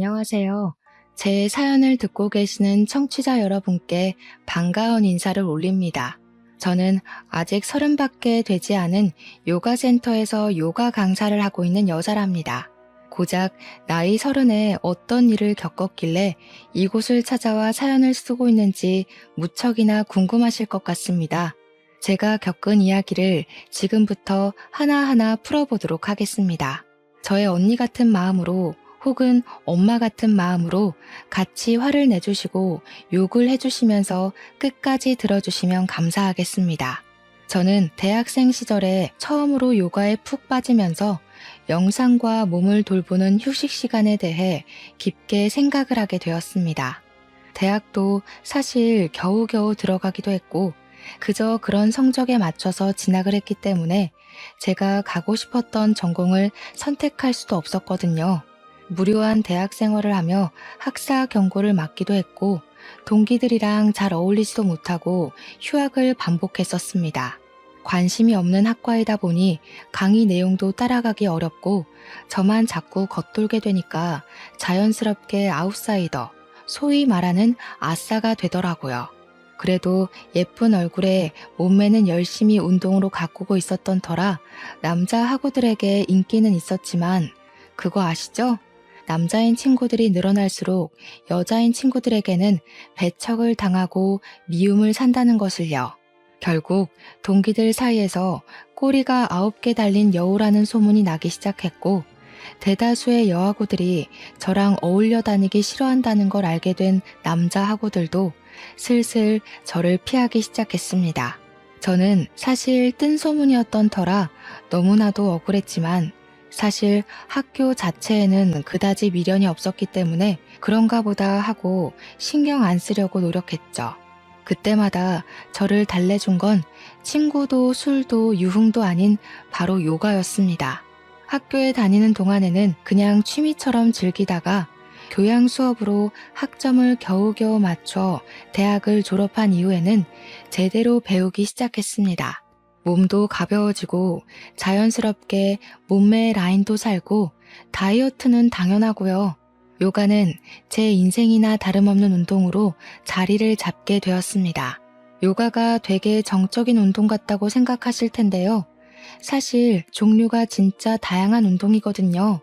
안녕하세요. 제 사연을 듣고 계시는 청취자 여러분께 반가운 인사를 올립니다. 저는 아직 30밖에 되지 않은 요가 센터에서 요가 강사를 하고 있는 여자랍니다. 고작 나이 30에 어떤 일을 겪었길래 이곳을 찾아와 사연을 쓰고 있는지 무척이나 궁금하실 것 같습니다. 제가 겪은 이야기를 지금부터 하나하나 풀어보도록 하겠습니다. 저의 언니 같은 마음으로 혹은 엄마 같은 마음으로 같이 화를 내주시고 욕을 해주시면서 끝까지 들어주시면 감사하겠습니다. 저는 대학생 시절에 처음으로 요가에 푹 빠지면서 영상과 몸을 돌보는 휴식 시간에 대해 깊게 생각을 하게 되었습니다. 대학도 사실 겨우겨우 들어가기도 했고 그저 그런 성적에 맞춰서 진학을 했기 때문에 제가 가고 싶었던 전공을 선택할 수도 없었거든요. 무료한 대학 생활을 하며 학사 경고를 맞기도 했고 동기들이랑 잘 어울리지도 못하고 휴학을 반복했었습니다. 관심이 없는 학과이다 보니 강의 내용도 따라가기 어렵고 저만 자꾸 겉돌게 되니까 자연스럽게 아웃사이더, 소위 말하는 아싸가 되더라고요. 그래도 예쁜 얼굴에 몸매는 열심히 운동으로 가꾸고 있었던 터라 남자 학우들에게 인기는 있었지만 그거 아시죠? 남자인 친구들이 늘어날수록 여자인 친구들에게는 배척을 당하고 미움을 산다는 것을요. 결국 동기들 사이에서 꼬리가 9개 달린 여우라는 소문이 나기 시작했고 대다수의 여학우들이 저랑 어울려 다니기 싫어한다는 걸 알게 된 남자 학우들도 슬슬 저를 피하기 시작했습니다. 저는 사실 뜬 소문이었던 터라 너무나도 억울했지만 사실 학교 자체에는 그다지 미련이 없었기 때문에 그런가 보다 하고 신경 안 쓰려고 노력했죠. 그때마다 저를 달래준 건 친구도 술도 유흥도 아닌 바로 요가였습니다. 학교에 다니는 동안에는 그냥 취미처럼 즐기다가 교양 수업으로 학점을 겨우겨우 맞춰 대학을 졸업한 이후에는 제대로 배우기 시작했습니다. 몸도 가벼워지고 자연스럽게 몸매의 라인도 살고 다이어트는 당연하고요. 요가는 제 인생이나 다름없는 운동으로 자리를 잡게 되었습니다. 요가가 되게 정적인 운동 같다고 생각하실 텐데요. 사실 종류가 진짜 다양한 운동이거든요.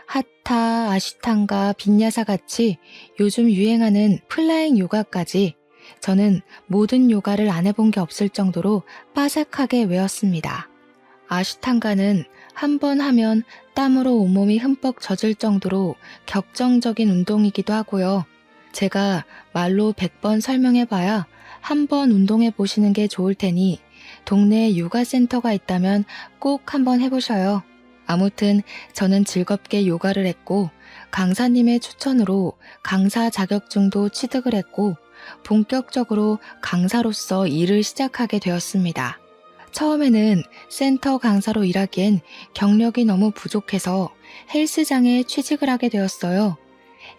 하타, 아시탄가, 빈야사 같이 요즘 유행하는 플라잉 요가까지 저는 모든 요가를 안 해본 게 없을 정도로 빠삭하게 외웠습니다. 아시탄가는 한 번 하면 땀으로 온몸이 흠뻑 젖을 정도로 격정적인 운동이기도 하고요. 제가 말로 100번 설명해봐야 한 번 운동해 보시는 게 좋을 테니 동네에 요가 센터가 있다면 꼭 한번 해보셔요. 아무튼 저는 즐겁게 요가를 했고 강사님의 추천으로 강사 자격증도 취득을 했고 본격적으로 강사로서 일을 시작하게 되었습니다. 처음에는 센터 강사로 일하기엔 경력이 너무 부족해서 헬스장에 취직을 하게 되었어요.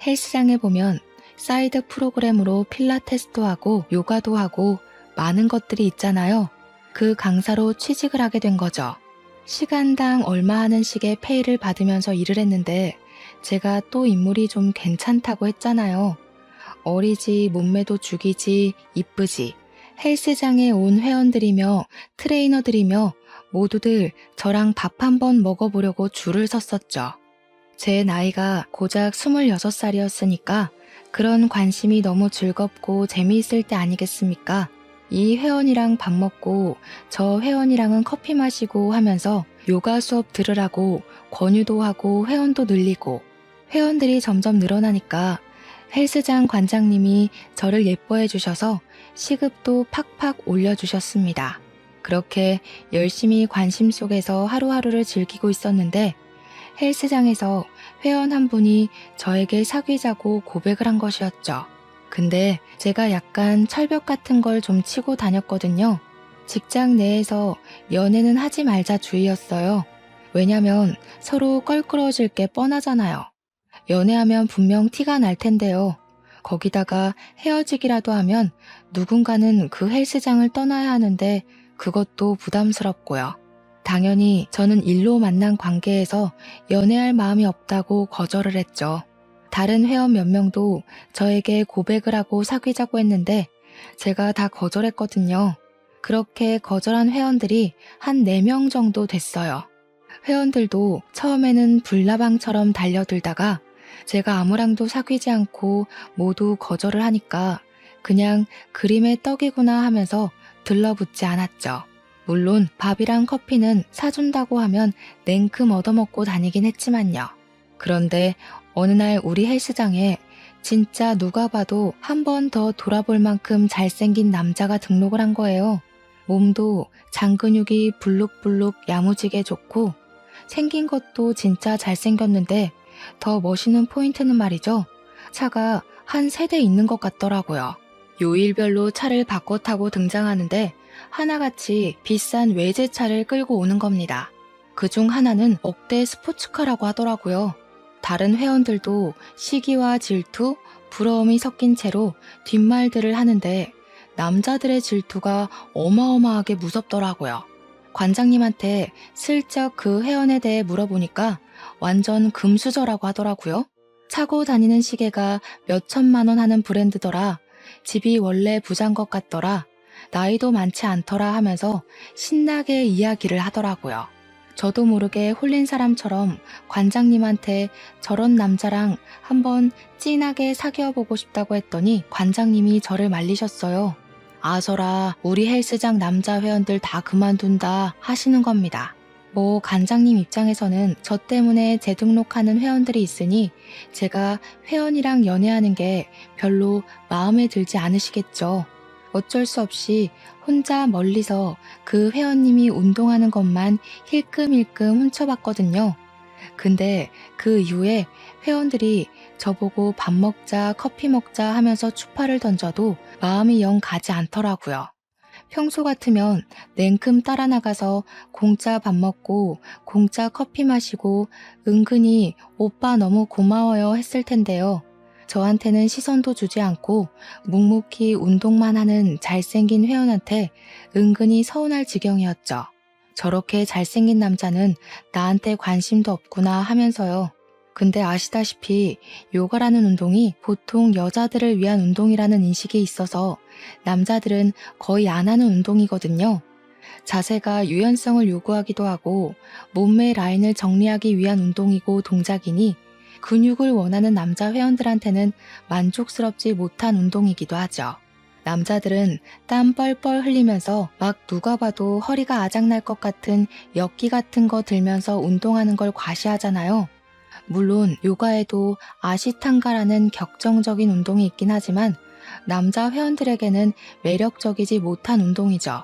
헬스장에 보면 사이드 프로그램으로 필라테스도 하고 요가도 하고 많은 것들이 있잖아요. 그 강사로 취직을 하게 된 거죠. 시간당 얼마 하는 식의 페이를 받으면서 일을 했는데 제가 또 인물이 좀 괜찮다고 했잖아요. 어리지, 몸매도 죽이지, 이쁘지. 헬스장에 온 회원들이며 트레이너들이며 모두들 저랑 밥 한번 먹어보려고 줄을 섰었죠. 제 나이가 고작 26살이었으니까 그런 관심이 너무 즐겁고 재미있을 때 아니겠습니까? 이 회원이랑 밥 먹고 저 회원이랑은 커피 마시고 하면서 요가 수업 들으라고 권유도 하고 회원도 늘리고 회원들이 점점 늘어나니까 헬스장 관장님이 저를 예뻐해 주셔서 시급도 팍팍 올려주셨습니다. 그렇게 열심히 관심 속에서 하루하루를 즐기고 있었는데 헬스장에서 회원 한 분이 저에게 사귀자고 고백을 한 것이었죠. 근데 제가 약간 철벽 같은 걸 좀 치고 다녔거든요. 직장 내에서 연애는 하지 말자 주의였어요. 왜냐면 서로 껄끄러워질 게 뻔하잖아요. 연애하면 분명 티가 날 텐데요. 거기다가 헤어지기라도 하면 누군가는 그 헬스장을 떠나야 하는데 그것도 부담스럽고요. 당연히 저는 일로 만난 관계에서 연애할 마음이 없다고 거절을 했죠. 다른 회원 몇 명도 저에게 고백을 하고 사귀자고 했는데 제가 다 거절했거든요. 그렇게 거절한 회원들이 한 4명 정도 됐어요. 회원들도 처음에는 불나방처럼 달려들다가 제가 아무랑도 사귀지 않고 모두 거절을 하니까 그냥 그림의 떡이구나 하면서 들러붙지 않았죠. 물론 밥이랑 커피는 사준다고 하면 냉큼 얻어먹고 다니긴 했지만요. 그런데 어느 날 우리 헬스장에 진짜 누가 봐도 한 번 더 돌아볼 만큼 잘생긴 남자가 등록을 한 거예요. 몸도 장근육이 불룩불룩 야무지게 좋고 생긴 것도 진짜 잘생겼는데 더 멋있는 포인트는 말이죠. 차가 한 3대 있는 것 같더라고요. 요일별로 차를 바꿔 타고 등장하는데 하나같이 비싼 외제차를 끌고 오는 겁니다. 그중 하나는 억대 스포츠카라고 하더라고요. 다른 회원들도 시기와 질투, 부러움이 섞인 채로 뒷말들을 하는데 남자들의 질투가 어마어마하게 무섭더라고요. 관장님한테 슬쩍 그 회원에 대해 물어보니까 완전 금수저라고 하더라고요. 차고 다니는 시계가 몇 천만 원 하는 브랜드더라. 집이 원래 부자인 것 같더라. 나이도 많지 않더라 하면서 신나게 이야기를 하더라고요. 저도 모르게 홀린 사람처럼 관장님한테 저런 남자랑 한번 찐하게 사귀어보고 싶다고 했더니 관장님이 저를 말리셨어요. 아서라, 우리 헬스장 남자 회원들 다 그만둔다 하시는 겁니다. 뭐 관장님 입장에서는 저 때문에 재등록하는 회원들이 있으니 제가 회원이랑 연애하는 게 별로 마음에 들지 않으시겠죠. 어쩔 수 없이 혼자 멀리서 그 회원님이 운동하는 것만 힐끔힐끔 훔쳐봤거든요. 근데 그 이후에 회원들이 저보고 밥 먹자, 커피 먹자 하면서 추파를 던져도 마음이 영 가지 않더라고요. 평소 같으면 냉큼 따라 나가서 공짜 밥 먹고 공짜 커피 마시고 은근히 오빠 너무 고마워요 했을 텐데요. 저한테는 시선도 주지 않고 묵묵히 운동만 하는 잘생긴 회원한테 은근히 서운할 지경이었죠. 저렇게 잘생긴 남자는 나한테 관심도 없구나 하면서요. 근데 아시다시피 요가라는 운동이 보통 여자들을 위한 운동이라는 인식이 있어서 남자들은 거의 안 하는 운동이거든요. 자세가 유연성을 요구하기도 하고 몸매 라인을 정리하기 위한 운동이고 동작이니 근육을 원하는 남자 회원들한테는 만족스럽지 못한 운동이기도 하죠. 남자들은 땀 뻘뻘 흘리면서 막 누가 봐도 허리가 아작날 것 같은 역기 같은 거 들면서 운동하는 걸 과시하잖아요. 물론 요가에도 아시탄가라는 격정적인 운동이 있긴 하지만 남자 회원들에게는 매력적이지 못한 운동이죠.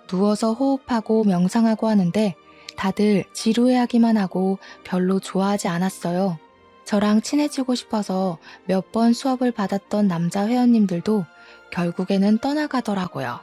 누워서 호흡하고 명상하고 하는데 다들 지루해하기만 하고 별로 좋아하지 않았어요. 저랑 친해지고 싶어서 몇 번 수업을 받았던 남자 회원님들도 결국에는 떠나가더라고요.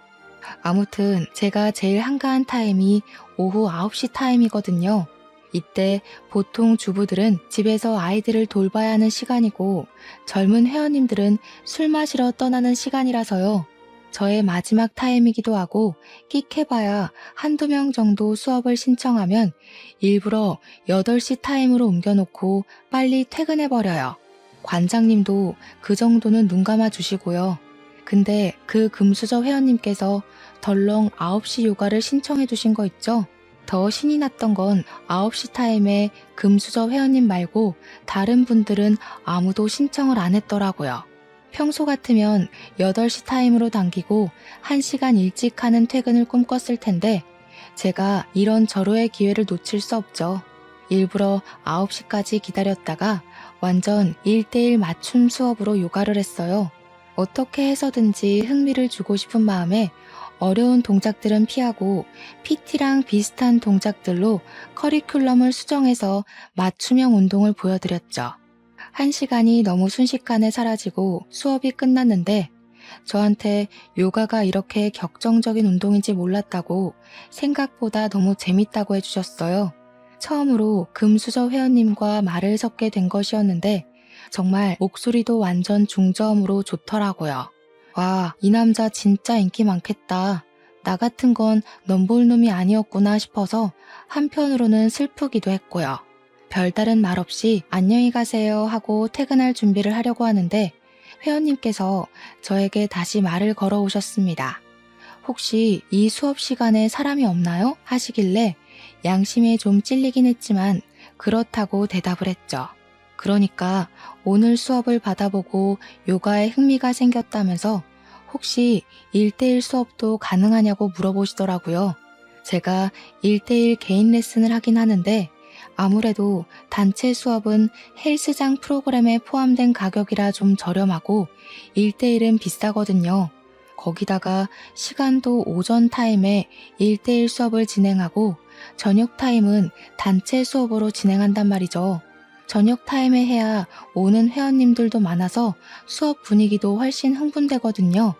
아무튼 제가 제일 한가한 타임이 오후 9시 타임이거든요. 이때 보통 주부들은 집에서 아이들을 돌봐야 하는 시간이고 젊은 회원님들은 술 마시러 떠나는 시간이라서요. 저의 마지막 타임이기도 하고 끽해봐야 한두 명 정도 수업을 신청하면 일부러 8시 타임으로 옮겨놓고 빨리 퇴근해버려요. 관장님도 그 정도는 눈 감아 주시고요. 근데 그 금수저 회원님께서 덜렁 9시 요가를 신청해 주신 거 있죠? 더 신이 났던 건 9시 타임에 금수저 회원님 말고 다른 분들은 아무도 신청을 안 했더라고요. 평소 같으면 8시 타임으로 당기고 1시간 일찍 하는 퇴근을 꿈꿨을 텐데 제가 이런 절호의 기회를 놓칠 수 없죠. 일부러 9시까지 기다렸다가 완전 1대1 맞춤 수업으로 요가를 했어요. 어떻게 해서든지 흥미를 주고 싶은 마음에 어려운 동작들은 피하고 PT랑 비슷한 동작들로 커리큘럼을 수정해서 맞춤형 운동을 보여드렸죠. 1시간이 너무 순식간에 사라지고 수업이 끝났는데 저한테 요가가 이렇게 격정적인 운동인지 몰랐다고 생각보다 너무 재밌다고 해주셨어요. 처음으로 금수저 회원님과 말을 섞게 된 것이었는데 정말 목소리도 완전 중저음으로 좋더라고요. 와, 이 남자 진짜 인기 많겠다. 나 같은 건 넘볼 놈이 아니었구나 싶어서 한편으로는 슬프기도 했고요. 별다른 말 없이 안녕히 가세요 하고 퇴근할 준비를 하려고 하는데 회원님께서 저에게 다시 말을 걸어 오셨습니다. 혹시 이 수업 시간에 사람이 없나요? 하시길래 양심에 좀 찔리긴 했지만 그렇다고 대답을 했죠. 그러니까 오늘 수업을 받아보고 요가에 흥미가 생겼다면서 혹시 1대1 수업도 가능하냐고 물어보시더라고요. 제가 1대1 개인 레슨을 하긴 하는데 아무래도 단체 수업은 헬스장 프로그램에 포함된 가격이라 좀 저렴하고 1대1은 비싸거든요. 거기다가 시간도 오전 타임에 1대1 수업을 진행하고 저녁 타임은 단체 수업으로 진행한단 말이죠. 저녁 타임에 해야 오는 회원님들도 많아서 수업 분위기도 훨씬 흥분되거든요.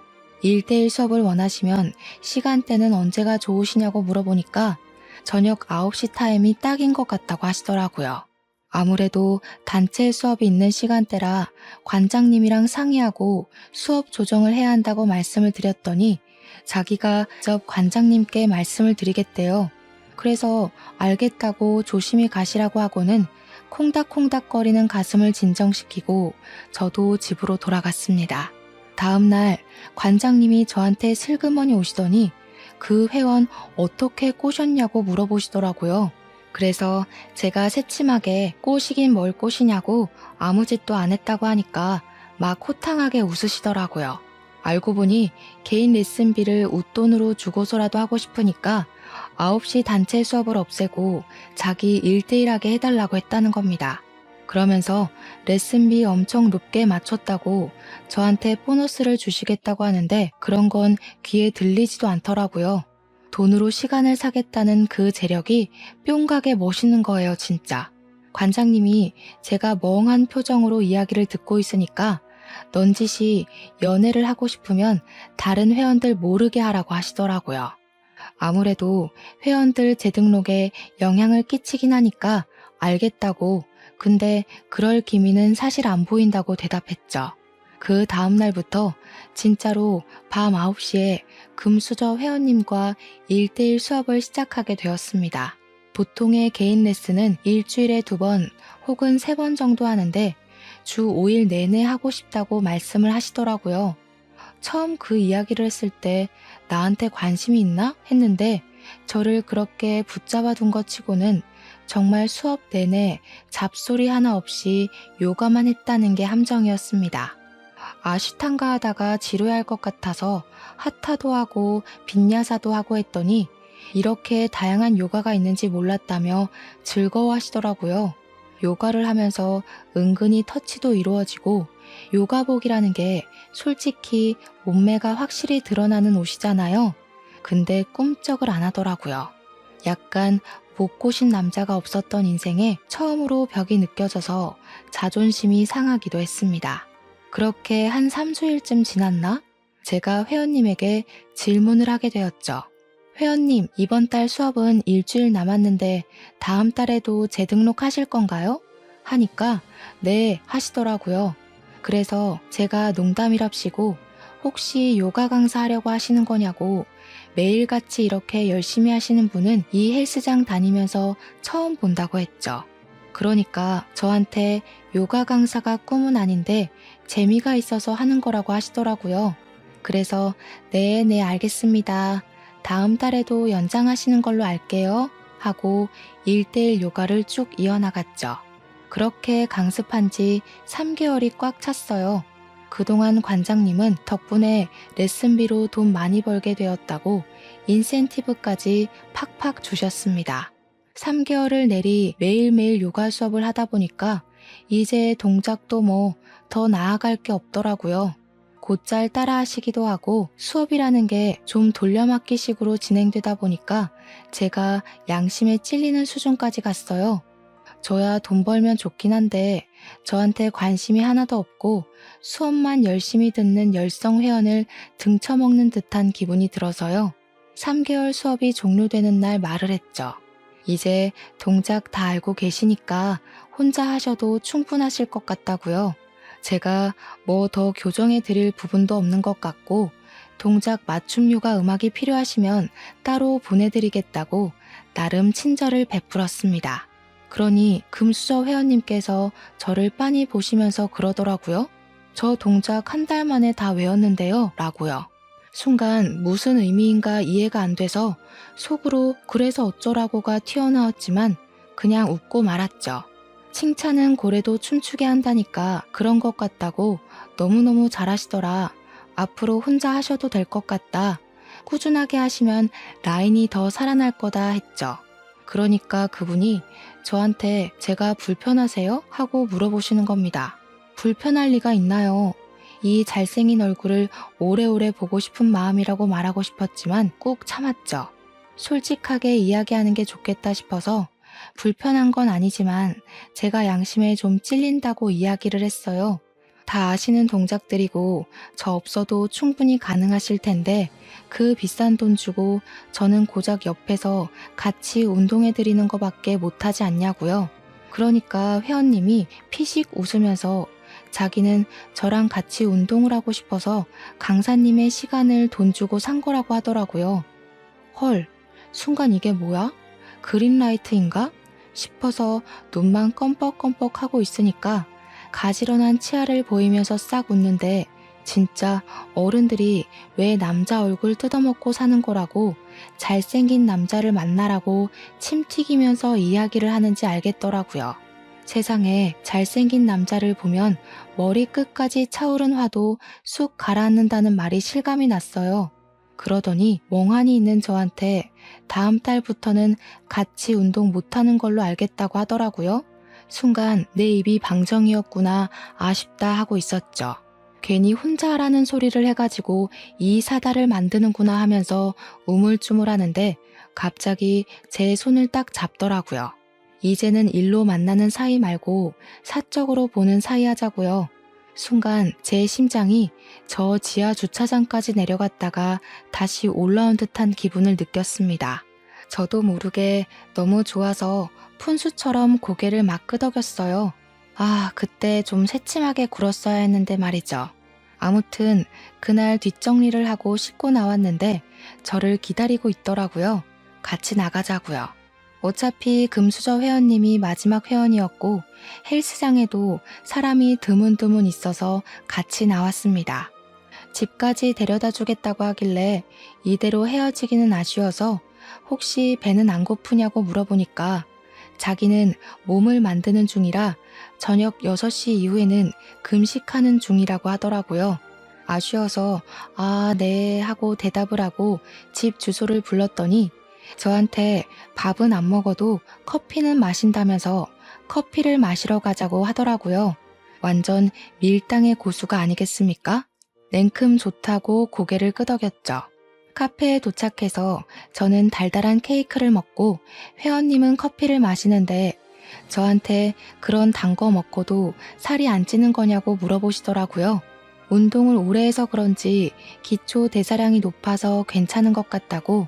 1대1 수업을 원하시면 시간대는 언제가 좋으시냐고 물어보니까 저녁 9시 타임이 딱인 것 같다고 하시더라고요. 아무래도 단체 수업이 있는 시간대라 관장님이랑 상의하고 수업 조정을 해야 한다고 말씀을 드렸더니 자기가 직접 관장님께 말씀을 드리겠대요. 그래서 알겠다고 조심히 가시라고 하고는 콩닥콩닥거리는 가슴을 진정시키고 저도 집으로 돌아갔습니다. 다음날 관장님이 저한테 슬그머니 오시더니 그 회원 어떻게 꼬셨냐고 물어보시더라고요. 그래서 제가 새침하게 꼬시긴 뭘 꼬시냐고 아무 짓도 안 했다고 하니까 막 호탕하게 웃으시더라고요. 알고 보니 개인 레슨비를 웃돈으로 주고서라도 하고 싶으니까 9시 단체 수업을 없애고 자기 1대1 하게 해달라고 했다는 겁니다. 그러면서 레슨비 엄청 높게 맞췄다고 저한테 보너스를 주시겠다고 하는데 그런 건 귀에 들리지도 않더라고요. 돈으로 시간을 사겠다는 그 재력이 뿅가게 멋있는 거예요, 진짜. 관장님이 제가 멍한 표정으로 이야기를 듣고 있으니까 넌지시 연애를 하고 싶으면 다른 회원들 모르게 하라고 하시더라고요. 아무래도 회원들 재등록에 영향을 끼치긴 하니까 알겠다고, 근데 그럴 기미는 사실 안 보인다고 대답했죠. 그 다음날부터 진짜로 밤 9시에 금수저 회원님과 1대1 수업을 시작하게 되었습니다. 보통의 개인 레슨은 일주일에 2번 혹은 3번 정도 하는데 주 5일 내내 하고 싶다고 말씀을 하시더라고요. 처음 그 이야기를 했을 때 나한테 관심이 있나? 했는데 저를 그렇게 붙잡아 둔 것 치고는 정말 수업 내내 잡소리 하나 없이 요가만 했다는 게 함정이었습니다. 아시탄가 하다가 지루할 것 같아서 하타도 하고 빈야사도 하고 했더니 이렇게 다양한 요가가 있는지 몰랐다며 즐거워하시더라고요. 요가를 하면서 은근히 터치도 이루어지고 요가복이라는 게 솔직히 몸매가 확실히 드러나는 옷이잖아요. 근데 꿈쩍을 안 하더라고요. 약간 못 꼬신 남자가 없었던 인생에 처음으로 벽이 느껴져서 자존심이 상하기도 했습니다. 그렇게 한 3주일쯤 지났나? 제가 회원님에게 질문을 하게 되었죠. 회원님, 이번 달 수업은 일주일 남았는데 다음 달에도 재등록하실 건가요? 하니까 네 하시더라고요. 그래서 제가 농담이랍시고 혹시 요가 강사하려고 하시는 거냐고 매일같이 이렇게 열심히 하시는 분은 이 헬스장 다니면서 처음 본다고 했죠. 그러니까 저한테 요가 강사가 꿈은 아닌데 재미가 있어서 하는 거라고 하시더라고요. 그래서 네 알겠습니다. 다음 달에도 연장하시는 걸로 알게요. 하고 1대1 요가를 쭉 이어나갔죠. 그렇게 강습한 지 3개월이 꽉 찼어요. 그동안 관장님은 덕분에 레슨비로 돈 많이 벌게 되었다고 인센티브까지 팍팍 주셨습니다. 3개월을 내리 매일매일 요가 수업을 하다 보니까 이제 동작도 뭐 더 나아갈 게 없더라고요. 곧잘 따라하시기도 하고 수업이라는 게 좀 돌려막기식으로 진행되다 보니까 제가 양심에 찔리는 수준까지 갔어요. 저야 돈 벌면 좋긴 한데 저한테 관심이 하나도 없고 수업만 열심히 듣는 열성 회원을 등쳐먹는 듯한 기분이 들어서요. 3개월 수업이 종료되는 날 말을 했죠. 이제 동작 다 알고 계시니까 혼자 하셔도 충분하실 것 같다고요. 제가 뭐 더 교정해 드릴 부분도 없는 것 같고 동작 맞춤 요가 음악이 필요하시면 따로 보내드리겠다고 나름 친절을 베풀었습니다. 그러니 금수저 회원님께서 저를 빤히 보시면서 그러더라고요. 저 동작 한 달 만에 다 외웠는데요. 라고요. 순간 무슨 의미인가 이해가 안 돼서 속으로 그래서 어쩌라고가 튀어나왔지만 그냥 웃고 말았죠. 칭찬은 고래도 춤추게 한다니까 그런 것 같다고 너무너무 잘하시더라. 앞으로 혼자 하셔도 될 것 같다. 꾸준하게 하시면 라인이 더 살아날 거다 했죠. 그러니까 그분이 저한테 제가 불편하세요? 하고 물어보시는 겁니다. 불편할 리가 있나요? 이 잘생긴 얼굴을 오래오래 보고 싶은 마음이라고 말하고 싶었지만 꾹 참았죠. 솔직하게 이야기하는 게 좋겠다 싶어서 불편한 건 아니지만 제가 양심에 좀 찔린다고 이야기를 했어요. 다 아시는 동작들이고 저 없어도 충분히 가능하실 텐데 그 비싼 돈 주고 저는 고작 옆에서 같이 운동해 드리는 거밖에 못하지 않냐고요. 그러니까 회원님이 피식 웃으면서 자기는 저랑 같이 운동을 하고 싶어서 강사님의 시간을 돈 주고 산 거라고 하더라고요. 헐, 순간 이게 뭐야? 그린라이트인가? 싶어서 눈만 껌뻑껌뻑 하고 있으니까 가지런한 치아를 보이면서 싹 웃는데 진짜 어른들이 왜 남자 얼굴 뜯어먹고 사는 거라고 잘생긴 남자를 만나라고 침 튀기면서 이야기를 하는지 알겠더라고요. 세상에 잘생긴 남자를 보면 머리 끝까지 차오른 화도 쑥 가라앉는다는 말이 실감이 났어요. 그러더니 멍하니 있는 저한테 다음 달부터는 같이 운동 못하는 걸로 알겠다고 하더라고요. 순간 내 입이 방정이었구나 아쉽다 하고 있었죠. 괜히 혼자 하라는 소리를 해가지고 이 사달을 만드는구나 하면서 우물쭈물하는데 갑자기 제 손을 딱 잡더라고요. 이제는 일로 만나는 사이 말고 사적으로 보는 사이 하자고요. 순간 제 심장이 저 지하 주차장까지 내려갔다가 다시 올라온 듯한 기분을 느꼈습니다. 저도 모르게 너무 좋아서 푼수처럼 고개를 막 끄덕였어요. 아, 그때 좀 새침하게 굴었어야 했는데 말이죠. 아무튼 그날 뒷정리를 하고 씻고 나왔는데 저를 기다리고 있더라고요. 같이 나가자고요. 어차피 금수저 회원님이 마지막 회원이었고 헬스장에도 사람이 드문드문 있어서 같이 나왔습니다. 집까지 데려다 주겠다고 하길래 이대로 헤어지기는 아쉬워서 혹시 배는 안 고프냐고 물어보니까 자기는 몸을 만드는 중이라 저녁 6시 이후에는 금식하는 중이라고 하더라고요. 아쉬워서 아, 네 하고 대답을 하고 집 주소를 불렀더니 저한테 밥은 안 먹어도 커피는 마신다면서 커피를 마시러 가자고 하더라고요. 완전 밀당의 고수가 아니겠습니까? 냉큼 좋다고 고개를 끄덕였죠. 카페에 도착해서 저는 달달한 케이크를 먹고 회원님은 커피를 마시는데 저한테 그런 단 거 먹고도 살이 안 찌는 거냐고 물어보시더라고요. 운동을 오래 해서 그런지 기초 대사량이 높아서 괜찮은 것 같다고,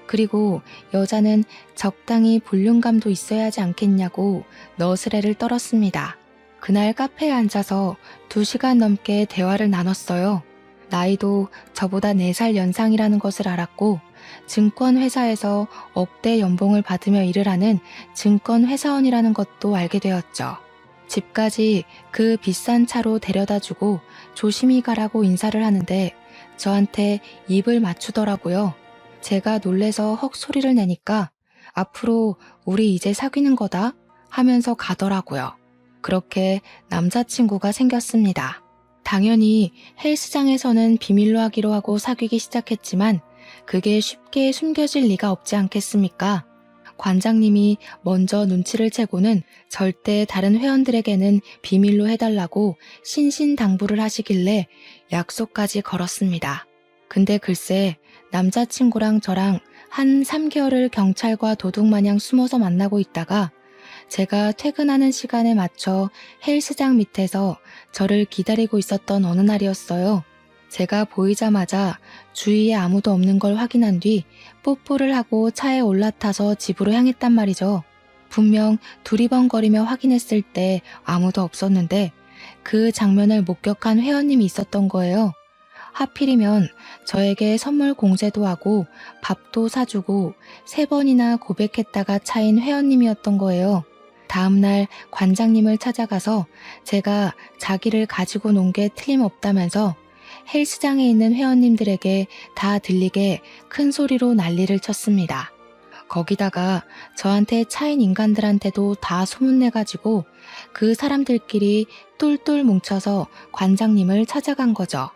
그리고 여자는 적당히 볼륨감도 있어야 하지 않겠냐고 너스레를 떨었습니다. 그날 카페에 앉아서 2시간 넘게 대화를 나눴어요. 나이도 저보다 4살 연상이라는 것을 알았고 증권회사에서 억대 연봉을 받으며 일을 하는 증권회사원이라는 것도 알게 되었죠. 집까지 그 비싼 차로 데려다주고 조심히 가라고 인사를 하는데 저한테 입을 맞추더라고요. 제가 놀래서 헉 소리를 내니까 앞으로 우리 이제 사귀는 거다 하면서 가더라고요. 그렇게 남자친구가 생겼습니다. 당연히 헬스장에서는 비밀로 하기로 하고 사귀기 시작했지만 그게 쉽게 숨겨질 리가 없지 않겠습니까? 관장님이 먼저 눈치를 채고는 절대 다른 회원들에게는 비밀로 해달라고 신신당부를 하시길래 약속까지 걸었습니다. 근데 글쎄 남자친구랑 저랑 한 3개월을 경찰과 도둑마냥 숨어서 만나고 있다가 제가 퇴근하는 시간에 맞춰 헬스장 밑에서 저를 기다리고 있었던 어느 날이었어요. 제가 보이자마자 주위에 아무도 없는 걸 확인한 뒤 뽀뽀를 하고 차에 올라타서 집으로 향했단 말이죠. 분명 두리번거리며 확인했을 때 아무도 없었는데 그 장면을 목격한 회원님이 있었던 거예요. 하필이면 저에게 선물 공세도 하고 밥도 사주고 3번이나 고백했다가 차인 회원님이었던 거예요. 다음날 관장님을 찾아가서 제가 자기를 가지고 논 게 틀림없다면서 헬스장에 있는 회원님들에게 다 들리게 큰 소리로 난리를 쳤습니다. 거기다가 저한테 차인 인간들한테도 다 소문내가지고 그 사람들끼리 똘똘 뭉쳐서 관장님을 찾아간 거죠.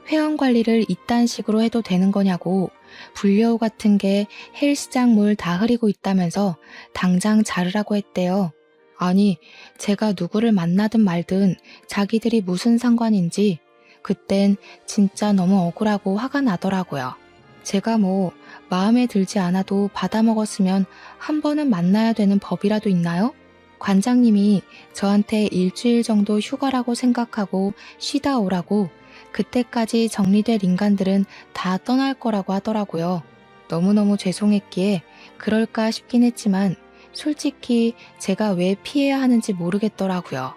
회원 관리를 이딴 식으로 해도 되는 거냐고, 불려우 같은 게 헬스장 물 다 흐리고 있다면서 당장 자르라고 했대요. 아니, 제가 누구를 만나든 말든 자기들이 무슨 상관인지 그땐 진짜 너무 억울하고 화가 나더라고요. 제가 뭐 마음에 들지 않아도 받아먹었으면 한 번은 만나야 되는 법이라도 있나요? 관장님이 저한테 일주일 정도 휴가라고 생각하고 쉬다 오라고, 그때까지 정리될 인간들은 다 떠날 거라고 하더라고요. 너무너무 죄송했기에 그럴까 싶긴 했지만 솔직히 제가 왜 피해야 하는지 모르겠더라고요.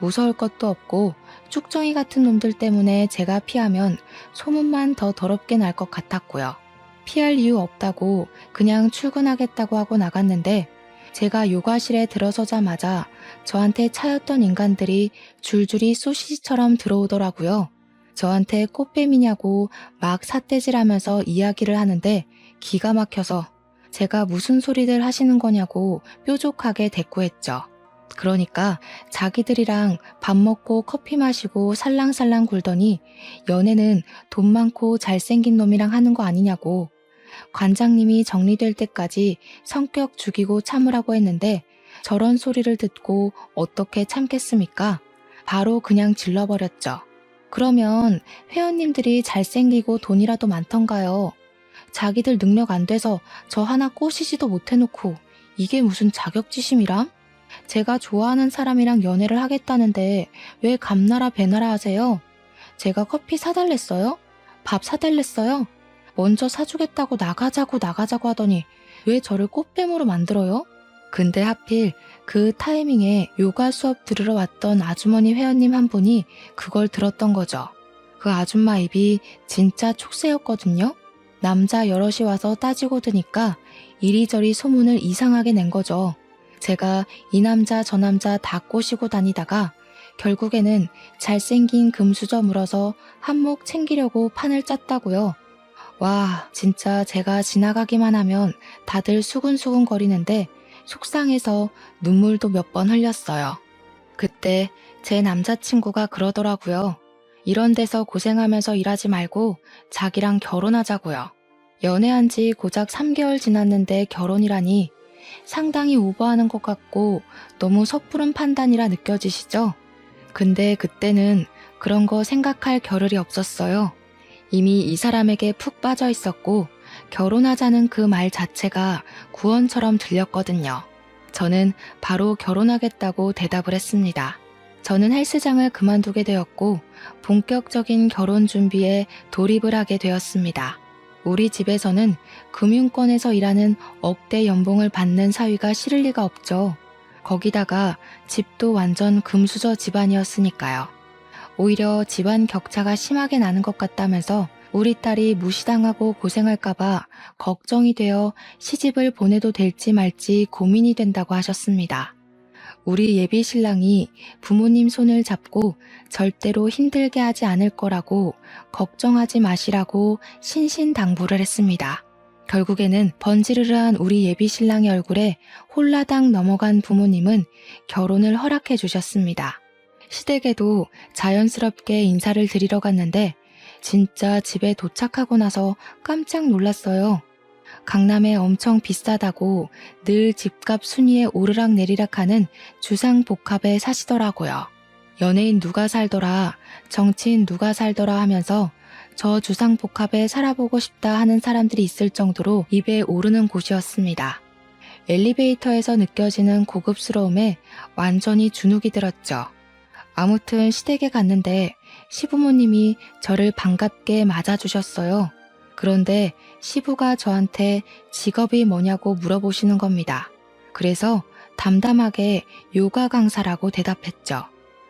무서울 것도 없고 쭉정이 같은 놈들 때문에 제가 피하면 소문만 더 더럽게 날 것 같았고요. 피할 이유 없다고 그냥 출근하겠다고 하고 나갔는데 제가 요가실에 들어서자마자 저한테 차였던 인간들이 줄줄이 소시지처럼 들어오더라고요. 저한테 꽃뱀이냐고 막 삿대질하면서 이야기를 하는데 기가 막혀서 제가 무슨 소리들 하시는 거냐고 뾰족하게 대꾸했죠. 그러니까 자기들이랑 밥 먹고 커피 마시고 살랑살랑 굴더니 연애는 돈 많고 잘생긴 놈이랑 하는 거 아니냐고, 관장님이 정리될 때까지 성격 죽이고 참으라고 했는데 저런 소리를 듣고 어떻게 참겠습니까? 바로 그냥 질러버렸죠. 그러면 회원님들이 잘생기고 돈이라도 많던가요? 자기들 능력 안 돼서 저 하나 꼬시지도 못해놓고 이게 무슨 자격지심이람? 제가 좋아하는 사람이랑 연애를 하겠다는데 왜 감나라 배나라 하세요? 제가 커피 사달랬어요? 밥 사달랬어요? 먼저 사주겠다고 나가자고 하더니 왜 저를 꽃뱀으로 만들어요? 근데 하필 그 타이밍에 요가 수업 들으러 왔던 아주머니 회원님 한 분이 그걸 들었던 거죠. 그 아줌마 입이 진짜 촉새였거든요. 남자 여럿이 와서 따지고 드니까 이리저리 소문을 이상하게 낸 거죠. 제가 이 남자 저 남자 다 꼬시고 다니다가 결국에는 잘생긴 금수저 물어서 한몫 챙기려고 판을 짰다고요. 와, 진짜 제가 지나가기만 하면 다들 수근수근 거리는데 속상해서 눈물도 몇 번 흘렸어요. 그때 제 남자친구가 그러더라고요. 이런 데서 고생하면서 일하지 말고 자기랑 결혼하자고요. 연애한 지 고작 3개월 지났는데 결혼이라니 상당히 오버하는 것 같고 너무 섣부른 판단이라 느껴지시죠? 근데 그때는 그런 거 생각할 겨를이 없었어요. 이미 이 사람에게 푹 빠져 있었고 결혼하자는 그 말 자체가 구원처럼 들렸거든요. 저는 바로 결혼하겠다고 대답을 했습니다. 저는 헬스장을 그만두게 되었고 본격적인 결혼 준비에 돌입을 하게 되었습니다. 우리 집에서는 금융권에서 일하는 억대 연봉을 받는 사위가 싫을 리가 없죠. 거기다가 집도 완전 금수저 집안이었으니까요. 오히려 집안 격차가 심하게 나는 것 같다면서 우리 딸이 무시당하고 고생할까봐 걱정이 되어 시집을 보내도 될지 말지 고민이 된다고 하셨습니다. 우리 예비 신랑이 부모님 손을 잡고 절대로 힘들게 하지 않을 거라고 걱정하지 마시라고 신신당부를 했습니다. 결국에는 번지르르한 우리 예비 신랑의 얼굴에 홀라당 넘어간 부모님은 결혼을 허락해 주셨습니다. 시댁에도 자연스럽게 인사를 드리러 갔는데 진짜 집에 도착하고 나서 깜짝 놀랐어요. 강남에 엄청 비싸다고 늘 집값 순위에 오르락내리락하는 주상복합에 사시더라고요. 연예인 누가 살더라, 정치인 누가 살더라 하면서 저 주상복합에 살아보고 싶다 하는 사람들이 있을 정도로 입에 오르는 곳이었습니다. 엘리베이터에서 느껴지는 고급스러움에 완전히 주눅이 들었죠. 아무튼 시댁에 갔는데 시부모님이 저를 반갑게 맞아주셨어요. 그런데 시부가 저한테 직업이 뭐냐고 물어보시는 겁니다. 그래서 담담하게 요가 강사라고 대답했죠.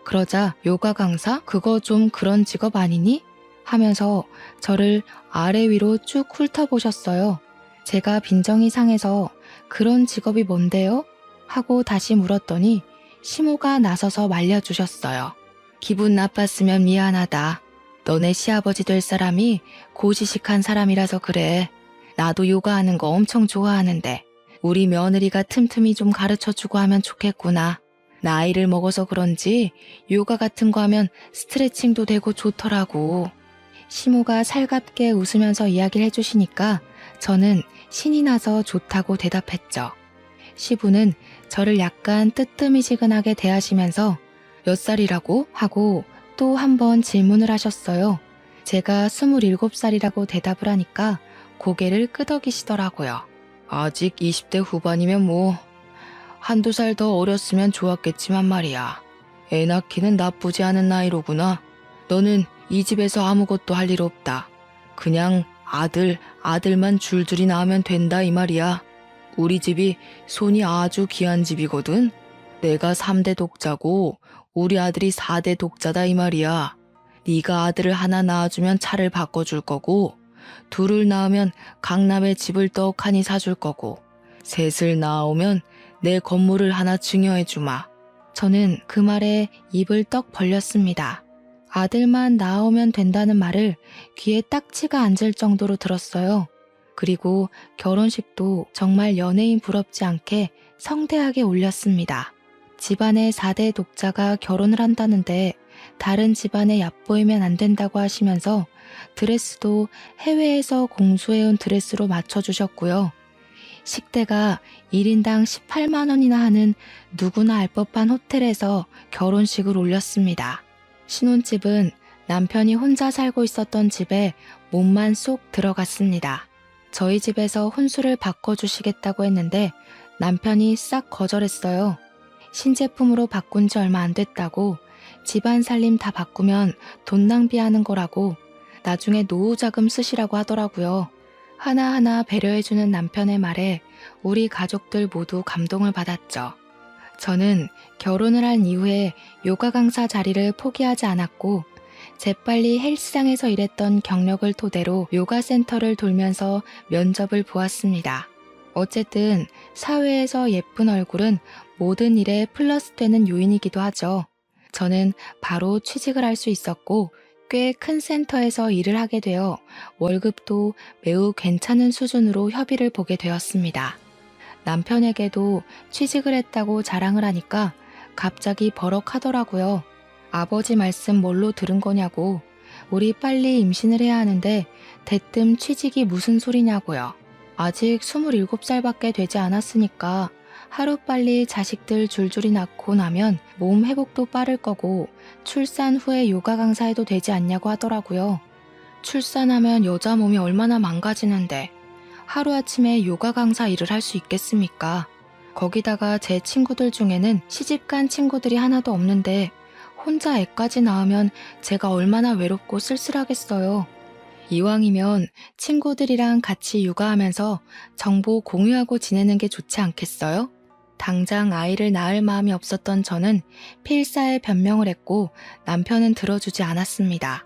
그러자 요가 강사? 그거 좀 그런 직업 아니니? 하면서 저를 아래 위로 쭉 훑어보셨어요. 제가 빈정이 상해서 그런 직업이 뭔데요? 하고 다시 물었더니 시모가 나서서 말려주셨어요. 기분 나빴으면 미안하다. 너네 시아버지 될 사람이 고지식한 사람이라서 그래. 나도 요가하는 거 엄청 좋아하는데 우리 며느리가 틈틈이 좀 가르쳐주고 하면 좋겠구나. 나이를 먹어서 그런지 요가 같은 거 하면 스트레칭도 되고 좋더라고. 시모가 살갑게 웃으면서 이야기를 해주시니까 저는 신이 나서 좋다고 대답했죠. 시부는 저를 약간 뜨뜨미지근하게 대하시면서 몇 살이라고? 하고 또 한 번 질문을 하셨어요. 제가 27살이라고 대답을 하니까 고개를 끄덕이시더라고요. 아직 20대 후반이면 뭐 한두 살 더 어렸으면 좋았겠지만 말이야. 애 낳기는 나쁘지 않은 나이로구나. 너는 이 집에서 아무것도 할 일 없다. 그냥 아들만 줄줄이 낳으면 된다 이 말이야. 우리 집이 손이 아주 귀한 집이거든. 내가 3대 독자고 우리 아들이 4대 독자다 이 말이야. 네가 아들을 하나 낳아주면 차를 바꿔줄 거고 둘을 낳으면 강남에 집을 떡하니 사줄 거고 셋을 낳아오면 내 건물을 하나 증여해주마. 저는 그 말에 입을 떡 벌렸습니다. 아들만 낳아오면 된다는 말을 귀에 딱지가 앉을 정도로 들었어요. 그리고 결혼식도 정말 연예인 부럽지 않게 성대하게 올렸습니다. 집안의 4대 독자가 결혼을 한다는데 다른 집안에 얕보이면 안 된다고 하시면서 드레스도 해외에서 공수해온 드레스로 맞춰주셨고요. 식대가 1인당 18만 원이나 하는 누구나 알 법한 호텔에서 결혼식을 올렸습니다. 신혼집은 남편이 혼자 살고 있었던 집에 몸만 쏙 들어갔습니다. 저희 집에서 혼수를 바꿔주시겠다고 했는데 남편이 싹 거절했어요. 신제품으로 바꾼 지 얼마 안 됐다고 집안 살림 다 바꾸면 돈 낭비하는 거라고 나중에 노후자금 쓰시라고 하더라고요. 하나하나 배려해주는 남편의 말에 우리 가족들 모두 감동을 받았죠. 저는 결혼을 한 이후에 요가 강사 자리를 포기하지 않았고 재빨리 헬스장에서 일했던 경력을 토대로 요가 센터를 돌면서 면접을 보았습니다. 어쨌든 사회에서 예쁜 얼굴은 모든 일에 플러스 되는 요인이기도 하죠. 저는 바로 취직을 할 수 있었고 꽤 큰 센터에서 일을 하게 되어 월급도 매우 괜찮은 수준으로 협의를 보게 되었습니다. 남편에게도 취직을 했다고 자랑을 하니까 갑자기 버럭하더라고요. 아버지 말씀 뭘로 들은 거냐고. 우리 빨리 임신을 해야 하는데 대뜸 취직이 무슨 소리냐고요. 아직 27살밖에 되지 않았으니까 하루빨리 자식들 줄줄이 낳고 나면 몸 회복도 빠를 거고 출산 후에 요가 강사해도 되지 않냐고 하더라고요. 출산하면 여자 몸이 얼마나 망가지는데 하루아침에 요가 강사 일을 할 수 있겠습니까? 거기다가 제 친구들 중에는 시집간 친구들이 하나도 없는데 혼자 애까지 낳으면 제가 얼마나 외롭고 쓸쓸하겠어요. 이왕이면 친구들이랑 같이 육아하면서 정보 공유하고 지내는 게 좋지 않겠어요? 당장 아이를 낳을 마음이 없었던 저는 필사에 변명을 했고 남편은 들어주지 않았습니다.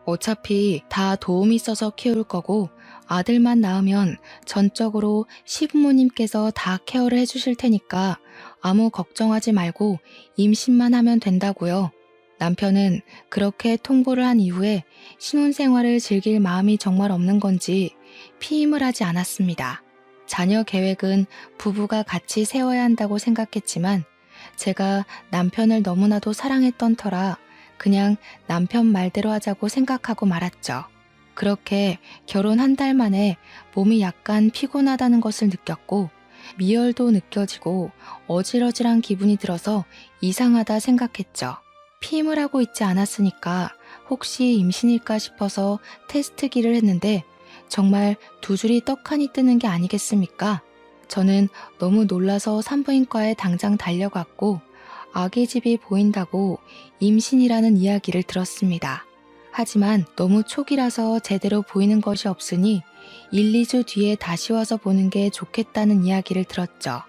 어차피 다 도움이 있어서 키울 거고 아들만 낳으면 전적으로 시부모님께서 다 케어를 해주실 테니까 아무 걱정하지 말고 임신만 하면 된다고요. 남편은 그렇게 통보를 한 이후에 신혼생활을 즐길 마음이 정말 없는 건지 피임을 하지 않았습니다. 자녀 계획은 부부가 같이 세워야 한다고 생각했지만 제가 남편을 너무나도 사랑했던 터라 그냥 남편 말대로 하자고 생각하고 말았죠. 그렇게 결혼 한 달 만에 몸이 약간 피곤하다는 것을 느꼈고 미열도 느껴지고 어질어질한 기분이 들어서 이상하다 생각했죠. 피임을 하고 있지 않았으니까 혹시 임신일까 싶어서 테스트기를 했는데 정말 두 줄이 떡하니 뜨는 게 아니겠습니까? 저는 너무 놀라서 산부인과에 당장 달려갔고 아기 집이 보인다고 임신이라는 이야기를 들었습니다. 하지만 너무 초기라서 제대로 보이는 것이 없으니 1, 2주 뒤에 다시 와서 보는 게 좋겠다는 이야기를 들었죠.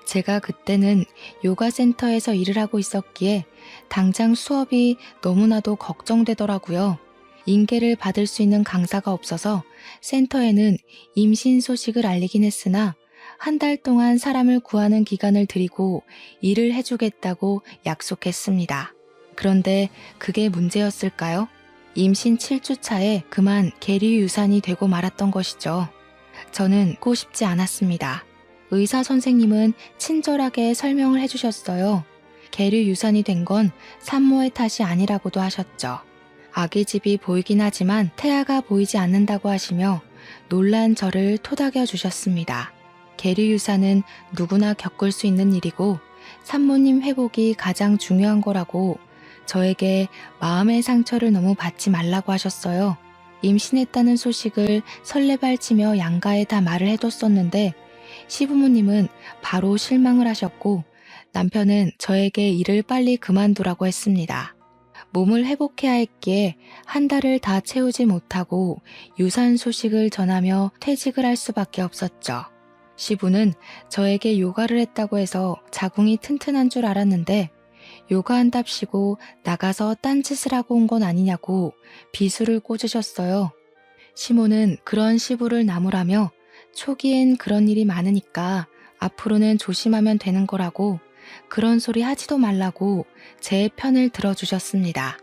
제가 그때는 요가 센터에서 일을 하고 있었기에 당장 수업이 너무나도 걱정되더라고요. 인계를 받을 수 있는 강사가 없어서 센터에는 임신 소식을 알리긴 했으나 한 달 동안 사람을 구하는 기간을 드리고 일을 해주겠다고 약속했습니다. 그런데 그게 문제였을까요? 임신 7주 차에 그만 계류 유산이 되고 말았던 것이죠. 저는 고 싶지 않았습니다. 의사 선생님은 친절하게 설명을 해주셨어요. 계류 유산이 된 건 산모의 탓이 아니라고도 하셨죠. 아기집이 보이긴 하지만 태아가 보이지 않는다고 하시며 놀란 저를 토닥여 주셨습니다. 계류 유산은 누구나 겪을 수 있는 일이고 산모님 회복이 가장 중요한 거라고 저에게 마음의 상처를 너무 받지 말라고 하셨어요. 임신했다는 소식을 설레발치며 양가에 다 말을 해뒀었는데 시부모님은 바로 실망을 하셨고 남편은 저에게 일을 빨리 그만두라고 했습니다. 몸을 회복해야 했기에 한 달을 다 채우지 못하고 유산 소식을 전하며 퇴직을 할 수밖에 없었죠. 시부는 저에게 요가를 했다고 해서 자궁이 튼튼한 줄 알았는데 요가한답시고 나가서 딴짓을 하고 온 건 아니냐고 비수를 꽂으셨어요. 시모는 그런 시부를 나무라며 초기엔 그런 일이 많으니까 앞으로는 조심하면 되는 거라고 그런 소리 하지도 말라고 제 편을 들어주셨습니다.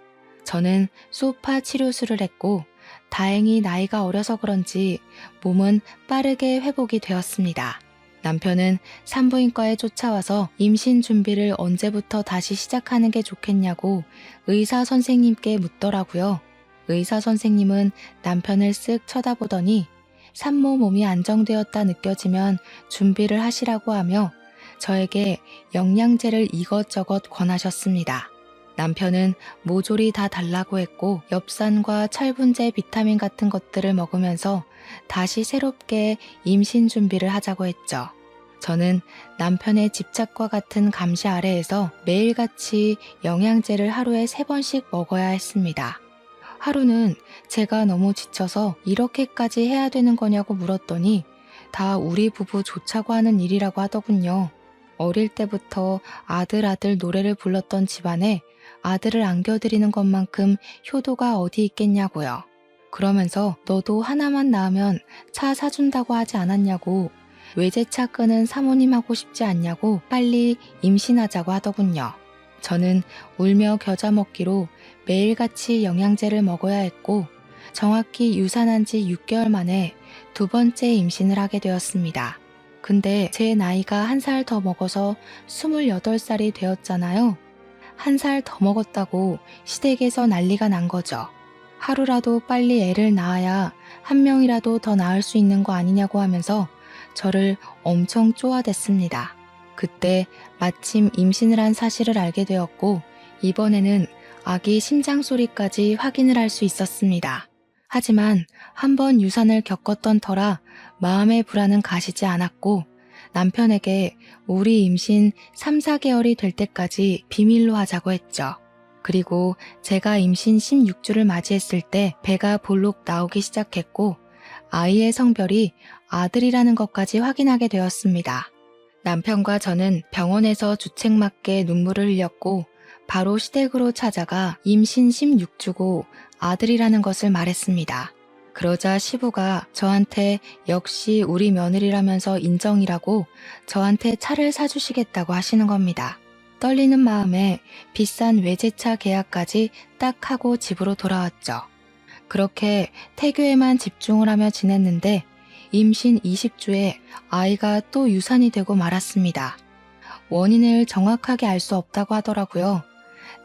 저는 소파 치료술을 했고 다행히 나이가 어려서 그런지 몸은 빠르게 회복이 되었습니다. 남편은 산부인과에 쫓아와서 임신 준비를 언제부터 다시 시작하는 게 좋겠냐고 의사 선생님께 묻더라고요. 의사 선생님은 남편을 쓱 쳐다보더니 산모 몸이 안정되었다 느껴지면 준비를 하시라고 하며 저에게 영양제를 이것저것 권하셨습니다. 남편은 모조리 다 달라고 했고 엽산과 철분제 비타민 같은 것들을 먹으면서 다시 새롭게 임신 준비를 하자고 했죠. 저는 남편의 집착과 같은 감시 아래에서 매일같이 영양제를 하루에 3번씩 먹어야 했습니다. 하루는 제가 너무 지쳐서 이렇게까지 해야 되는 거냐고 물었더니 다 우리 부부 좋자고 하는 일이라고 하더군요. 어릴 때부터 아들 노래를 불렀던 집안에 아들을 안겨드리는 것만큼 효도가 어디 있겠냐고요. 그러면서 너도 하나만 낳으면 차 사준다고 하지 않았냐고 외제차 끄는 사모님 하고 싶지 않냐고 빨리 임신하자고 하더군요. 저는 울며 겨자 먹기로 매일같이 영양제를 먹어야 했고 정확히 유산한 지 6개월 만에 2번째 임신을 하게 되었습니다. 근데 제 나이가 1살 더 먹어서 28살이 되었잖아요. 1살 더 먹었다고 시댁에서 난리가 난 거죠. 하루라도 빨리 애를 낳아야 한 명이라도 더 낳을 수 있는 거 아니냐고 하면서 저를 엄청 쪼아댔습니다. 그때 마침 임신을 한 사실을 알게 되었고 이번에는 아기 심장 소리까지 확인을 할 수 있었습니다. 하지만 한번 유산을 겪었던 터라 마음의 불안은 가시지 않았고 남편에게 우리 임신 3, 4개월이 될 때까지 비밀로 하자고 했죠. 그리고 제가 임신 16주를 맞이했을 때 배가 볼록 나오기 시작했고 아이의 성별이 아들이라는 것까지 확인하게 되었습니다. 남편과 저는 병원에서 주책맞게 눈물을 흘렸고 바로 시댁으로 찾아가 임신 16주고 아들이라는 것을 말했습니다. 그러자 시부가 저한테 역시 우리 며느리라면서 인정이라고 저한테 차를 사주시겠다고 하시는 겁니다. 떨리는 마음에 비싼 외제차 계약까지 딱 하고 집으로 돌아왔죠. 그렇게 태교에만 집중을 하며 지냈는데 임신 20주에 아이가 또 유산이 되고 말았습니다. 원인을 정확하게 알 수 없다고 하더라고요.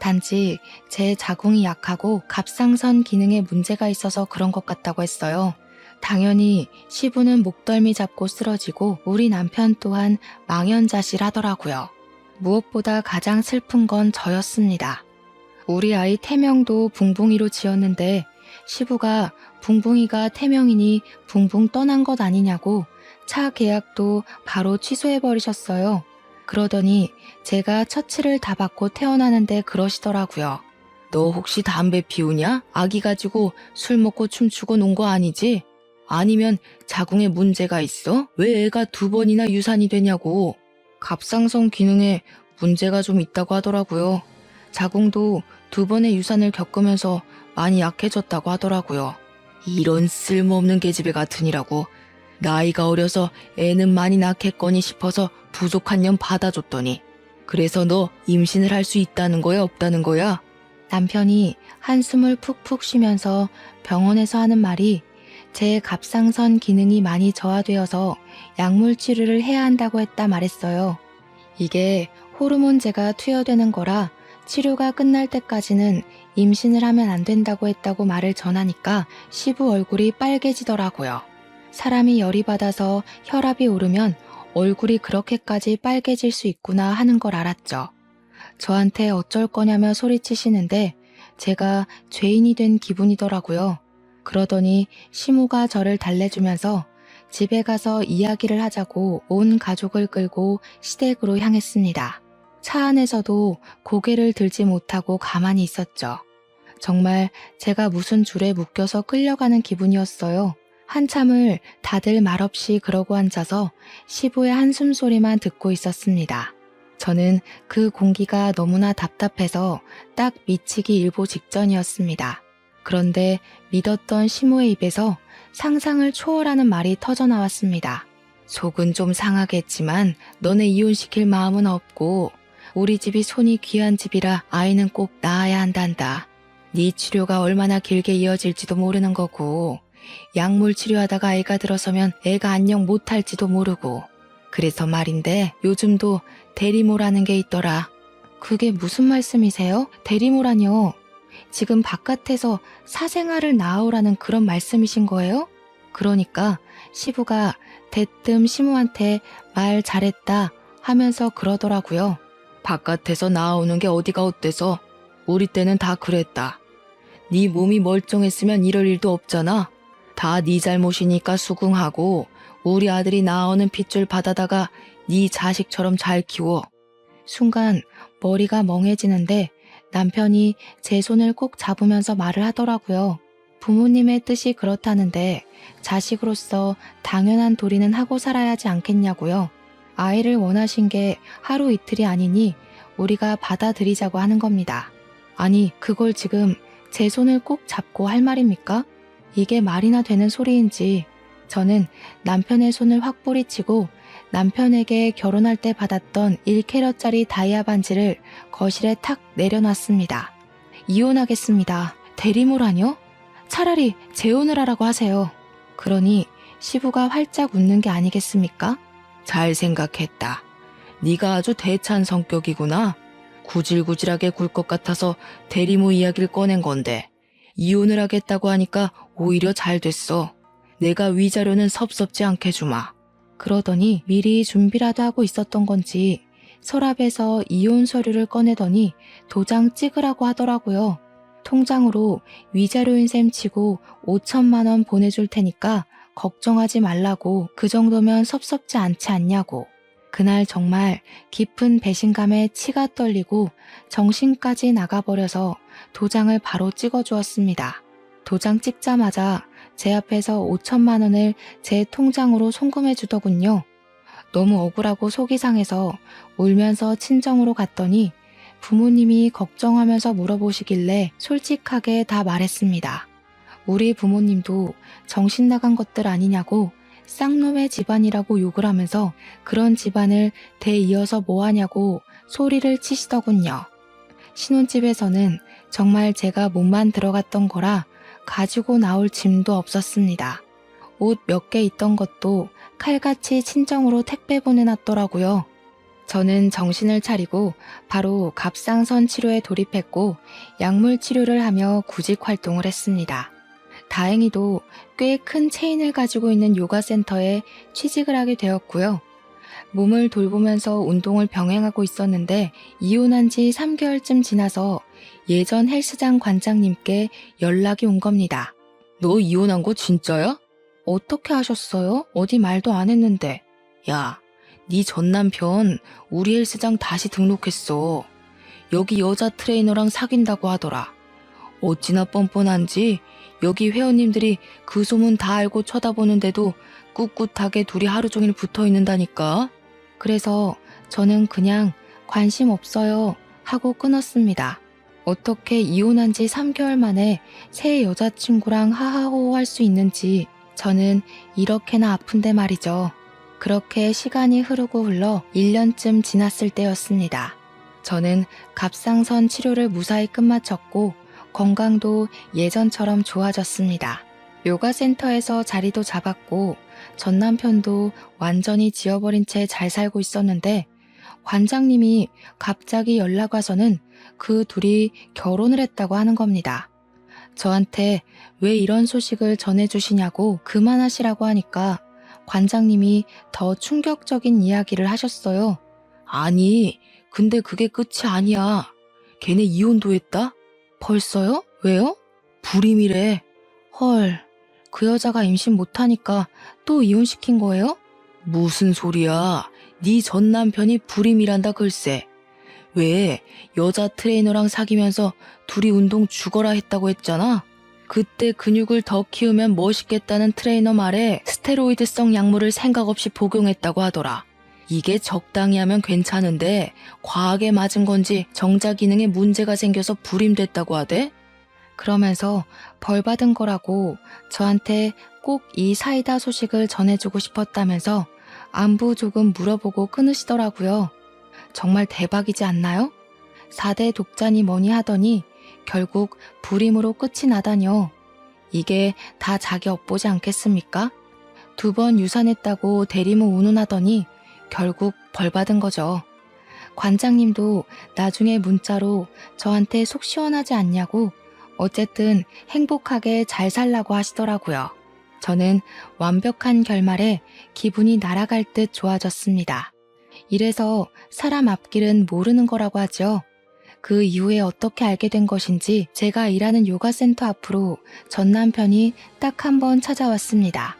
단지 제 자궁이 약하고 갑상선 기능에 문제가 있어서 그런 것 같다고 했어요. 당연히 시부는 목덜미 잡고 쓰러지고 우리 남편 또한 망연자실하더라고요. 무엇보다 가장 슬픈 건 저였습니다. 우리 아이 태명도 붕붕이로 지었는데 시부가 붕붕이가 태명이니 붕붕 떠난 것 아니냐고 차 계약도 바로 취소해버리셨어요. 그러더니 제가 처치를 다 받고 태어나는데 그러시더라고요. 너 혹시 담배 피우냐? 아기 가지고 술 먹고 춤추고 논 거 아니지? 아니면 자궁에 문제가 있어? 왜 애가 2번이나 유산이 되냐고. 갑상선 기능에 문제가 좀 있다고 하더라고요. 자궁도 2번의 유산을 겪으면서 많이 약해졌다고 하더라고요. 이런 쓸모없는 계집애 같으니라고. 나이가 어려서 애는 많이 낳겠거니 싶어서 부족한 년 받아줬더니 그래서 너 임신을 할 수 있다는 거야, 없다는 거야? 남편이 한숨을 푹푹 쉬면서 병원에서 하는 말이 제 갑상선 기능이 많이 저하되어서 약물 치료를 해야 한다고 했다 말했어요. 이게 호르몬제가 투여되는 거라 치료가 끝날 때까지는 임신을 하면 안 된다고 했다고 말을 전하니까 시부 얼굴이 빨개지더라고요. 사람이 열이 받아서 혈압이 오르면 얼굴이 그렇게까지 빨개질 수 있구나 하는 걸 알았죠. 저한테 어쩔 거냐며 소리치시는데 제가 죄인이 된 기분이더라고요. 그러더니 시모가 저를 달래주면서 집에 가서 이야기를 하자고 온 가족을 끌고 시댁으로 향했습니다. 차 안에서도 고개를 들지 못하고 가만히 있었죠. 정말 제가 무슨 줄에 묶여서 끌려가는 기분이었어요. 한참을 다들 말없이 그러고 앉아서 시부의 한숨 소리만 듣고 있었습니다. 저는 그 공기가 너무나 답답해서 딱 미치기 일보 직전이었습니다. 그런데 믿었던 시모의 입에서 상상을 초월하는 말이 터져나왔습니다. 속은 좀 상하겠지만 너네 이혼시킬 마음은 없고 우리 집이 손이 귀한 집이라 아이는 꼭 낳아야 한단다. 네 치료가 얼마나 길게 이어질지도 모르는 거고 약물 치료하다가 애가 들어서면 애가 안녕 못할지도 모르고 그래서 말인데 요즘도 대리모라는 게 있더라. 그게 무슨 말씀이세요? 대리모라뇨? 지금 바깥에서 사생아를 낳으라는 그런 말씀이신 거예요? 그러니까 시부가 대뜸 시모한테 말 잘했다 하면서 그러더라고요. 바깥에서 나오는 게 어디가 어때서? 우리 때는 다 그랬다. 네 몸이 멀쩡했으면 이럴 일도 없잖아. 다 네 잘못이니까 수긍하고 우리 아들이 나오는 핏줄 받아다가 네 자식처럼 잘 키워. 순간 머리가 멍해지는데 남편이 제 손을 꼭 잡으면서 말을 하더라고요. 부모님의 뜻이 그렇다는데 자식으로서 당연한 도리는 하고 살아야 하지 않겠냐고요. 아이를 원하신 게 하루 이틀이 아니니 우리가 받아들이자고 하는 겁니다. 아니, 그걸 지금 제 손을 꼭 잡고 할 말입니까? 이게 말이나 되는 소리인지 저는 남편의 손을 확 뿌리치고 남편에게 결혼할 때 받았던 1캐럿짜리 다이아 반지를 거실에 탁 내려놨습니다. 이혼하겠습니다. 대리모라뇨? 차라리 재혼을 하라고 하세요. 그러니 시부가 활짝 웃는 게 아니겠습니까? 잘 생각했다. 네가 아주 대찬 성격이구나. 구질구질하게 굴 것 같아서 대리모 이야기를 꺼낸 건데 이혼을 하겠다고 하니까 오히려 잘 됐어. 내가 위자료는 섭섭지 않게 주마. 그러더니 미리 준비라도 하고 있었던 건지 서랍에서 이혼 서류를 꺼내더니 도장 찍으라고 하더라고요. 통장으로 위자료인 셈 치고 5천만 원 보내줄 테니까 걱정하지 말라고, 그 정도면 섭섭지 않지 않냐고. 그날 정말 깊은 배신감에 치가 떨리고 정신까지 나가버려서 도장을 바로 찍어주었습니다. 도장 찍자마자 제 앞에서 5천만 원을 제 통장으로 송금해 주더군요. 너무 억울하고 속이 상해서 울면서 친정으로 갔더니 부모님이 걱정하면서 물어보시길래 솔직하게 다 말했습니다. 우리 부모님도 정신 나간 것들 아니냐고, 쌍놈의 집안이라고 욕을 하면서 그런 집안을 대이어서 뭐하냐고 소리를 치시더군요. 신혼집에서는 정말 제가 몸만 들어갔던 거라 가지고 나올 짐도 없었습니다. 옷 몇 개 있던 것도 칼같이 친정으로 택배 보내놨더라고요. 저는 정신을 차리고 바로 갑상선 치료에 돌입했고 약물 치료를 하며 구직 활동을 했습니다. 다행히도 꽤 큰 체인을 가지고 있는 요가센터에 취직을 하게 되었고요. 몸을 돌보면서 운동을 병행하고 있었는데 이혼한 지 3개월쯤 지나서 예전 헬스장 관장님께 연락이 온 겁니다. 너 이혼한 거 진짜야? 어떻게 하셨어요? 어디 말도 안 했는데. 야, 네 전 남편 우리 헬스장 다시 등록했어. 여기 여자 트레이너랑 사귄다고 하더라. 어찌나 뻔뻔한지 여기 회원님들이 그 소문 다 알고 쳐다보는데도 꿋꿋하게 둘이 하루 종일 붙어 있는다니까. 그래서 저는 그냥 관심 없어요 하고 끊었습니다. 어떻게 이혼한 지 3개월 만에 새 여자친구랑 하하호호 할 수 있는지 저는 이렇게나 아픈데 말이죠. 그렇게 시간이 흐르고 흘러 1년쯤 지났을 때였습니다. 저는 갑상선 치료를 무사히 끝마쳤고 건강도 예전처럼 좋아졌습니다. 요가센터에서 자리도 잡았고 전 남편도 완전히 지워버린 채 잘 살고 있었는데 관장님이 갑자기 연락 와서는 그 둘이 결혼을 했다고 하는 겁니다. 저한테 왜 이런 소식을 전해주시냐고 그만하시라고 하니까 관장님이 더 충격적인 이야기를 하셨어요. 아니, 근데 그게 끝이 아니야. 걔네 이혼도 했다? 벌써요? 왜요? 불임이래. 헐, 그 여자가 임신 못하니까 또 이혼시킨 거예요? 무슨 소리야. 네 전 남편이 불임이란다 글쎄. 왜 여자 트레이너랑 사귀면서 둘이 운동 죽어라 했다고 했잖아. 그때 근육을 더 키우면 멋있겠다는 트레이너 말에 스테로이드성 약물을 생각 없이 복용했다고 하더라. 이게 적당히 하면 괜찮은데 과하게 맞은 건지 정자 기능에 문제가 생겨서 불임됐다고 하대? 그러면서 벌 받은 거라고 저한테 꼭 이 사이다 소식을 전해주고 싶었다면서 안부 조금 물어보고 끊으시더라고요. 정말 대박이지 않나요? 4대 독자니 뭐니 하더니 결국 불임으로 끝이 나다뇨. 이게 다 자기 업보지 않겠습니까? 2번 유산했다고 대리모 운운하더니 결국 벌 받은 거죠. 관장님도 나중에 문자로 저한테 속 시원하지 않냐고 어쨌든 행복하게 잘 살라고 하시더라고요. 저는 완벽한 결말에 기분이 날아갈 듯 좋아졌습니다. 이래서 사람 앞길은 모르는 거라고 하죠. 그 이후에 어떻게 알게 된 것인지 제가 일하는 요가센터 앞으로 전 남편이 딱 한 번 찾아왔습니다.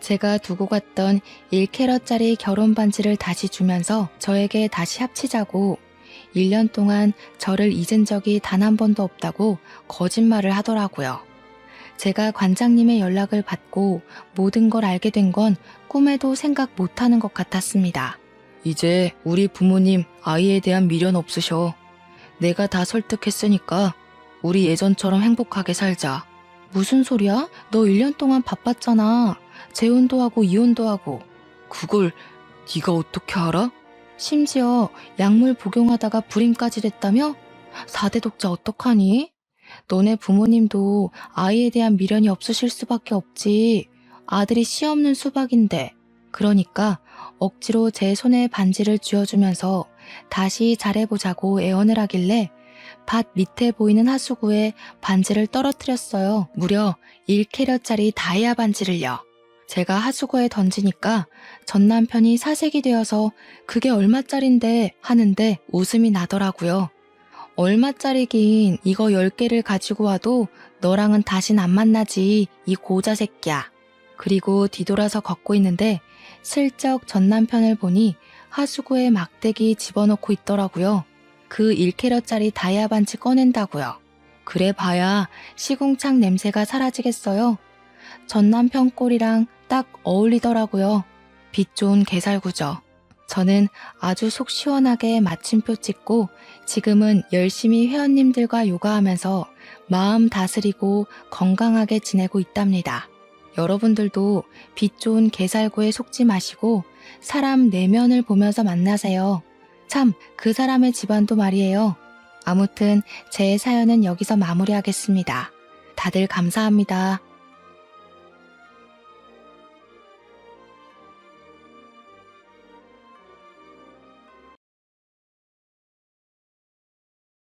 제가 두고 갔던 1캐럿짜리 결혼 반지를 다시 주면서 저에게 다시 합치자고 1년 동안 저를 잊은 적이 단 한 번도 없다고 거짓말을 하더라고요. 제가 관장님의 연락을 받고 모든 걸 알게 된 건 꿈에도 생각 못하는 것 같았습니다. 이제 우리 부모님 아이에 대한 미련 없으셔. 내가 다 설득했으니까 우리 예전처럼 행복하게 살자. 무슨 소리야? 너 1년 동안 바빴잖아. 재혼도 하고 이혼도 하고. 그걸 네가 어떻게 알아? 심지어 약물 복용하다가 불임까지 됐다며? 4대 독자 어떡하니? 너네 부모님도 아이에 대한 미련이 없으실 수밖에 없지. 아들이 씨 없는 수박인데. 그러니까 억지로 제 손에 반지를 쥐어주면서 다시 잘해보자고 애원을 하길래 밭 밑에 보이는 하수구에 반지를 떨어뜨렸어요. 무려 1캐럿짜리 다이아 반지를요. 제가 하수구에 던지니까 전 남편이 사색이 되어서 그게 얼마짜린데 하는데 웃음이 나더라고요. 얼마짜리긴 이거 10개를 가지고 와도 너랑은 다신 안 만나지 이 고자 새끼야. 그리고 뒤돌아서 걷고 있는데 슬쩍 전 남편을 보니 하수구에 막대기 집어넣고 있더라고요. 그 1캐럿짜리 다이아 반지 꺼낸다고요. 그래 봐야 시궁창 냄새가 사라지겠어요. 전 남편 꼴이랑 딱 어울리더라고요. 빛 좋은 개살구죠. 저는 아주 속 시원하게 마침표 찍고 지금은 열심히 회원님들과 요가하면서 마음 다스리고 건강하게 지내고 있답니다. 여러분들도 빛 좋은 개살구에 속지 마시고 사람 내면을 보면서 만나세요. 참, 그 사람의 집안도 말이에요. 아무튼 제 사연은 여기서 마무리하겠습니다. 다들 감사합니다.